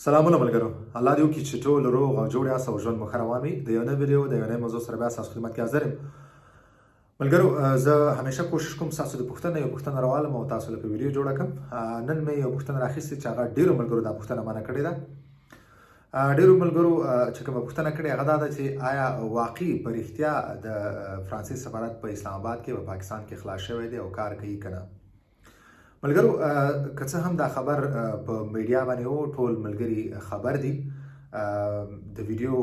سلامونه ملګرو، الله دې وکړي چې ټول روغ او جوړ یاست او ژوند مو ښه روان وي. د یو نوي ویډیو د یو نوې موضوع سره بیا ستاسو خدمت کې حاضر یم. ملګرو، زه همیشه کوشش کوم ستاسو د پوښتنې یو پوښتنه راوالم او تاسو له ویډیو جوړه کړم. نن مې یو پوښتنه راخیستې چې هغه ډېرو ملګرو دا پوښتنه مانه کړې ده. ډېرو ملګرو چې کومه پوښتنه کړې هغه دا ده چې آیا واقعي په رښتیا د فرانسې سفارت په اسلام آباد کې په پاکستان کې خلاص شوی دی او کار کوي که نه؟ ملګرو، که څه هم دا خبر په میډیا باندې و، ټول ملګري خبر دي. د ویډیو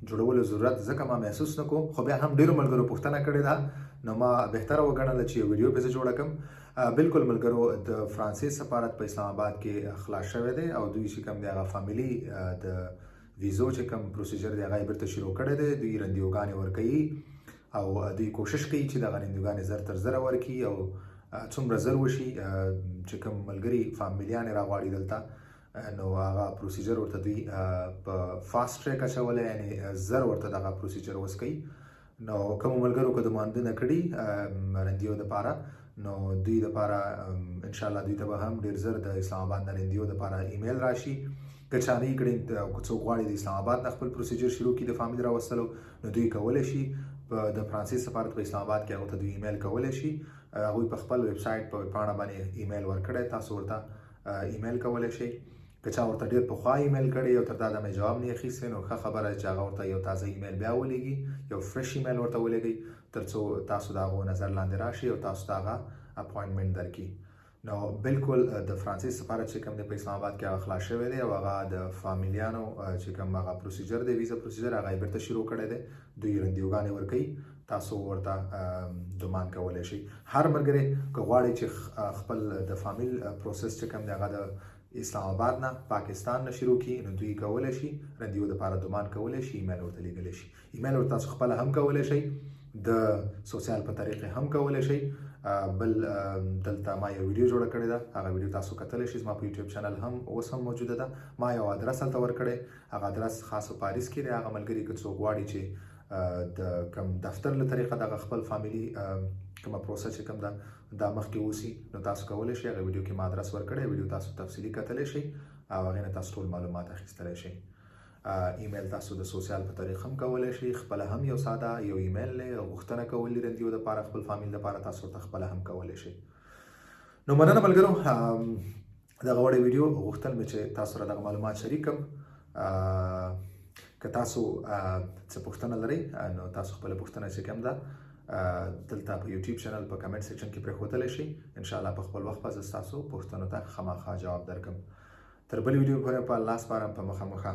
جوړولو ضرورت ځکه ما محسوس نه کوم، خو بیا هم ډېرو ملګرو پوښتنه کړې ده، نو ما بهتره وګڼله چې یو ویډیو پرې جوړه کړم. بالکل ملګرو، د فرانسې سفارت په اسلام آباد کې خلاص شوی دی او دوی چې کوم دی هغه فامیلي د ویزو چې کوم پروسیجر دی هغه یې بیرته شروع کړی دی. دوی رندیوګانې ورکوي او دوی کوشش کوي چې دغه رندیوګانې زر تر زره ورکړي او څومره زر وشي چې کوم ملګري فامیلیان یې راغواړي دلته، نو هغه پروسیجر ورته دوی په فاسټ ټریک اچولی، یعنې زر ورته دغه پروسیجر اوس کوي. نو کومو ملګرو که دماندونه کړي رندیو دپاره، نو دوی دپاره انشاءالله دوی ته به هم ډېر زر د اسلام آباد نه رندیو دپاره ایمیل راشي. که چا نه یې کړي، که څوک غواړي د اسلام آباد نه خپل پروسیجر شروع کړي د فامیل راوستلو، نو دوی کولی شي د فرانسې سفارت په اسلام آباد کې هغو ته دوی ایمیل کولی شي. هغوی په خپل ویب سایټ په پاڼه باندې ایمیل ورکړی، تاسو ورته ایمیل کولی شئ. که چا ورته ډېر پخوا ایمیل کړی او تر دا دمه جواب نه یې اخیستی، نو ښه خبره ده چې هغه ورته یو تازه ایمیل بیا ولېږي، یو فرش ایمیل ورته ولېږئ، تر څو تاسو د هغو نظر لاندې راشي او تاسو ته هغه اپاینټمنټ درکړي. نو بالکل د فرانسې سفارت چې کوم دی په اسلام آباد کې هغه خلاص شوی دی او هغه د فامیلیانو چې کوم هغه پروسیجر دی، ویزا پروسیجر، هغه یې بیرته شروع کړی دی. دوی رندیوګانې ورکوي، تاسو ورته دومان کولی شئ. هر ملګری که غواړي چې خپل د فامیل پروسس چې کوم دی هغه د اسلام آباد نه پاکستان نه شروع کړي، نو دوی کولی شي رندیو دپاره دومان کولی شي، ایمیل ورته لیږلی شي. ایمیل ورته تاسو خپله هم کولی شئ، د سوسیال په طریقې هم کولی شئ. بل دلته ما یو ویډیو جوړه کړې ده، هغه ویډیو تاسو کتلی شئ. زما په یوټیوب چینل هم اوس هم موجوده ده. ما یو ادرس هلته ورکړی، هغه ادرس خاص په پاریس کې دی. هغه ملګري که څوک غواړي چې د کوم دفتر له طریقه دغه خپل فامیلي کومه پروسه چې کوم ده دا مخکې اوسي، نو تاسو کولی شئ. هغه ویډیو کې ما ادرس ورکړی، ویډیو تاسو تفصیلي کتلی شئ او هغې نه تاسو ټول معلومات اخیستلی شئ. ایمیل تاسو د سوسیال په طریق هم کولی شئ، خپله هم یو ساده یو ایمیل دی، غوښتنه کول دي رندیو دپاره خپل فامیل دپاره، تاسو ورته خپله هم کولی شئ. نو مننه ملګرو، دغه وړې ویډیو غوښتل مې چې تاسو سره دغه معلومات شریک کړم. که تاسو څه پوښتنه لرئ، نو تاسو خپله پوښتنه چې کوم ده دلته په یوټیوب چینل په کمنټ سیکشن کې پرېښودلی شئ. انشاءالله په خپل وخت به زه ستاسو پوښتنو ته خامخا جواب درکړم. تر بلې ویډیو پورې په الله سپارم، په مخه.